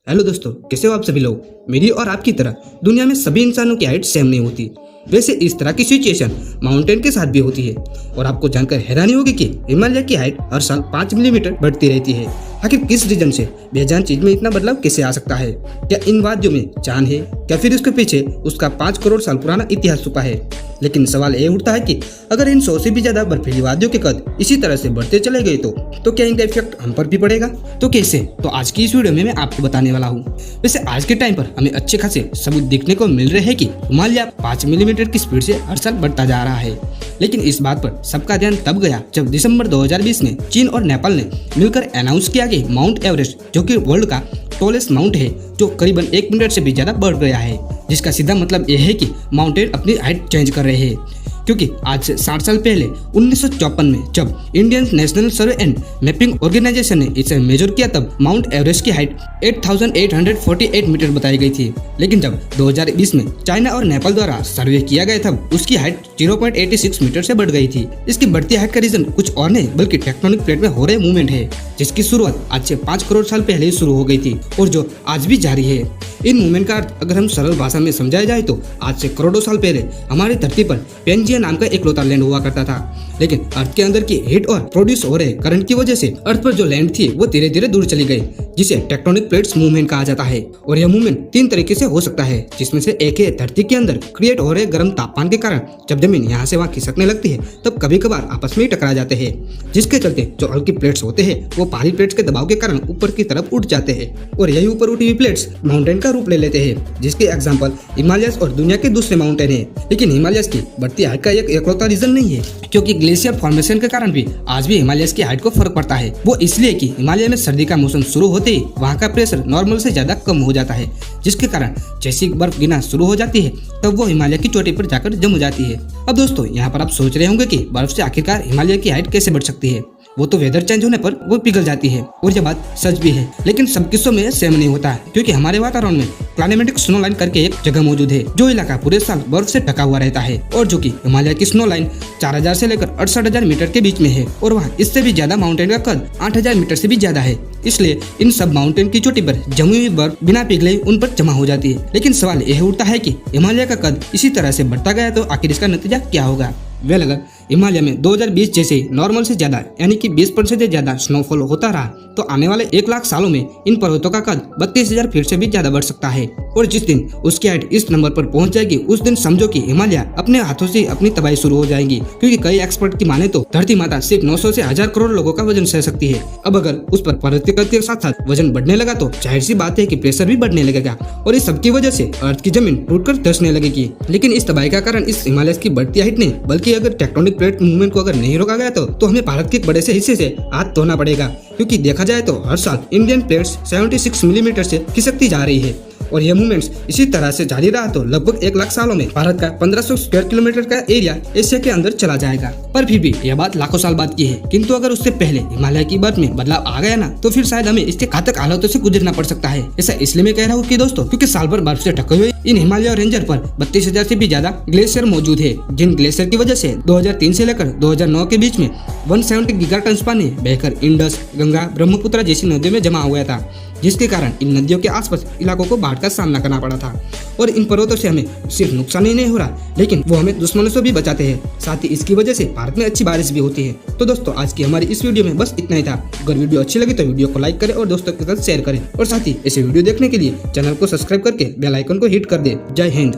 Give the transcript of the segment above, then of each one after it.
Hello दोस्तों, कैसे हो आप सभी लोग। मेरी और आपकी तरह दुनिया में सभी इंसानों की हाइट सेम नहीं होती। वैसे इस तरह की सिचुएशन माउंटेन के साथ भी होती है और आपको जानकर हैरानी होगी कि हिमालय की हाइट हर साल 5 मिलीमीटर बढ़ती रहती है। आखिर किस रीजन से बेजान चीज में इतना बदलाव कैसे आ सकता है? क्या इन वाद्यों में जान है, क्या फिर इसके पीछे उसका 5 करोड़ साल पुराना इतिहास छुपा है? लेकिन सवाल ये उठता है कि अगर इन 100 से भी ज्यादा बर्फीली वादियों के कद इसी तरह से बढ़ते चले गए तो क्या इनका इफेक्ट हम पर भी पड़ेगा? तो कैसे? तो आज की इस वीडियो में मैं आपको बताने वाला हूँ। वैसे आज के टाइम पर हमें अच्छे खासे सबूत देखने को मिल रहे हैं कि हिमालय 5 मिलीमीटर की स्पीड से हर साल बढ़ता जा रहा है। लेकिन इस बात पर सबका ध्यान तब गया जब दिसंबर 2020 में चीन और नेपाल ने मिलकर अनाउंस किया कि माउंट एवरेस्ट, जो कि वर्ल्ड का टॉलेस्ट माउंट है, जो करीबन 1 मीटर से भी ज्यादा बढ़ गया है। जिसका सीधा मतलब यह है कि माउंटेन अपनी हाइट चेंज कर रहे हैं। क्योंकि आज से 60 साल पहले 1954 में जब Indian national survey and mapping organisation ने इसे मेजर किया तब माउंट एवरेस्ट की हाइट 8,848 मीटर बताई गई थी। लेकिन जब 2020 में चाइना और नेपाल द्वारा सर्वे किया गया तब उसकी हाइट 0.86 मीटर से बढ़ गई थी। इसकी बढ़ती हाइट का रीजन कुछ और नहीं बल्कि टेक्टोनिक प्लेट में हो रहे मूवमेंट है, जिसकी शुरुआत आज से 5 करोड़ साल पहले ही शुरू हो गई थी और जो आज भी जारी है। इन मूवमेंट का अर्थ अगर हम सरल भाषा में समझाया जाए तो आज से करोड़ों साल पहले हमारी धरती पर पेंजिया नाम का इकलौता लैंड हुआ करता था। लेकिन अर्थ के अंदर की हीट और प्रोड्यूस हो रहे करंट की वजह से अर्थ पर जो लैंड थी वो धीरे धीरे दूर चली गई, जिसे टेक्टोनिक प्लेट्स मूवमेंट कहा जाता है। और यह मूवमेंट 3 तरीके से हो सकता है, जिसमें से एक है धरती के अंदर क्रिएट हो रहे गर्म तापमान के कारण जब जमीन यहाँ से वहाँ खिसकने लगती है तब कभी कभार आपस में टकरा जाते हैं, जिसके चलते जो हल्की प्लेट्स होते हैं वो भारी प्लेट्स के दबाव के कारण ऊपर की तरफ उठ जाते हैं और यही ऊपर उठी हुई प्लेट्स माउंटेन का रूप ले लेते हैं, जिसके एग्जाम्पल हिमालयस और दुनिया के दूसरे माउंटेन है। लेकिन हिमालयस की बढ़ती हाइट का एक इकलौता रीजन नहीं है, क्योंकि ग्लेशियर फॉर्मेशन के कारण भी आज भी हिमालयस की हाइट को फर्क पड़ता है। वो इसलिए कि हिमालय में सर्दी का मौसम शुरू होते ही वहाँ का प्रेशर नॉर्मल से ज्यादा कम हो जाता है, जिसके कारण जैसी बर्फ गिरना शुरू हो जाती है तब वो हिमालय की चोटी पर जाकर जम जाती है। अब दोस्तों यहाँ पर आप सोच रहे होंगे कि बर्फ से आखिरकार हिमालय की हाइट कैसे बढ़ सकती है? वो तो वेदर चेंज होने पर वो पिघल जाती है और ये बात सच भी है। लेकिन सब किस्सों में सेम नहीं होता है, क्योंकि हमारे वातावरण में क्लाइमेटिक स्नो लाइन करके एक जगह मौजूद है जो इलाका पूरे साल बर्फ से ढका हुआ रहता है और जो कि हिमालय की स्नो लाइन 4000 से लेकर 68,000 मीटर के बीच में है और वहाँ इससे भी ज्यादा माउंटेन का कद 8,000 मीटर से भी ज्यादा है। इसलिए इन सब माउंटेन की चोटी पर जमी हुई बर्फ बिना पिघले उन पर जमा हो जाती है। लेकिन सवाल यह उठता है कि हिमालय का कद इसी तरह से बढ़ता गया तो आखिर इसका नतीजा क्या होगा? अगर हिमालय में 2020 जैसे नॉर्मल से ज्यादा यानी कि 20% से ज्यादा स्नोफॉल होता रहा तो आने वाले 1 लाख सालों में इन पर्वतों का कद 32,000 फीट से भी ज्यादा बढ़ सकता है। और जिस दिन उसकी हाइट इस नंबर पर पहुंच जाएगी उस दिन समझो कि हिमालय अपने हाथों से अपनी तबाही शुरू हो जाएगी, क्योंकि कई एक्सपर्ट की माने तो धरती माता सिर्फ 900 से 1000 करोड़ लोगों का वजन सह सकती है। अब अगर उस पर पर्वत के कद के साथ साथ वजन बढ़ने लगा तो जाहिर सी बात है कि प्रेशर भी बढ़ने लगेगा और इस सबकी वजह से अर्थ की जमीन टूटकर धंसने लगेगी। लेकिन इस तबाही का कारण इस हिमालय की बढ़ती हाइट नहीं बल्कि अगर टेक्टोनिक प्लेट मूवमेंट को अगर नहीं रोका गया तो हमें भारत के एक बड़े से हिस्से से हाथ धोना पड़ेगा, क्योंकि देखा जाए तो हर साल इंडियन प्लेट्स 76 मिलीमीटर से खिसकती जा रही है और यह मूवमेंट्स इसी तरह से जारी रहा तो लगभग 1 लाख सालों में भारत का 1500 स्क्वायर किलोमीटर का एरिया एशिया के अंदर चला जाएगा। पर फिर भी यह बात लाखों साल बाद की है, किंतु अगर उससे पहले हिमालय की बर्फ में बदलाव आ गया ना तो फिर शायद हमें इसके घातक हालातों से गुजरना पड़ सकता है। ऐसा इसलिए मैं कह रहा हूँ कि दोस्तों, क्योंकि साल भर बर्फ से ढके हुए इन हिमालय रेंजर पर 32,000 से भी ज्यादा ग्लेशियर मौजूद है, जिन ग्लेशियर की वजह से 2003 से लेकर 2009 के बीच में 170 गीगाटन पानी बहकर इंडस, गंगा, ब्रह्मपुत्र जैसी नदियों में जमा हुआ था, जिसके कारण इन नदियों के आसपास इलाकों को बाढ़ का सामना करना पड़ा था। और इन पर्वतों से हमें सिर्फ नुकसान ही नहीं हो रहा लेकिन वो हमें दुश्मनों से भी बचाते हैं। साथ ही इसकी वजह से भारत में अच्छी बारिश भी होती है। तो दोस्तों आज की हमारी इस वीडियो में बस इतना ही था। अगर वीडियो अच्छी लगी तो वीडियो को लाइक करें और दोस्तों के साथ शेयर करें और साथ ही ऐसे वीडियो देखने के लिए चैनल को सब्सक्राइब करके बेल आइकन को हिट कर दे। जय Hind.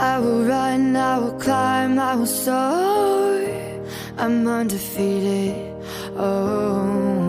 I will run, I will climb, I will soar. I'm undefeated. Oh.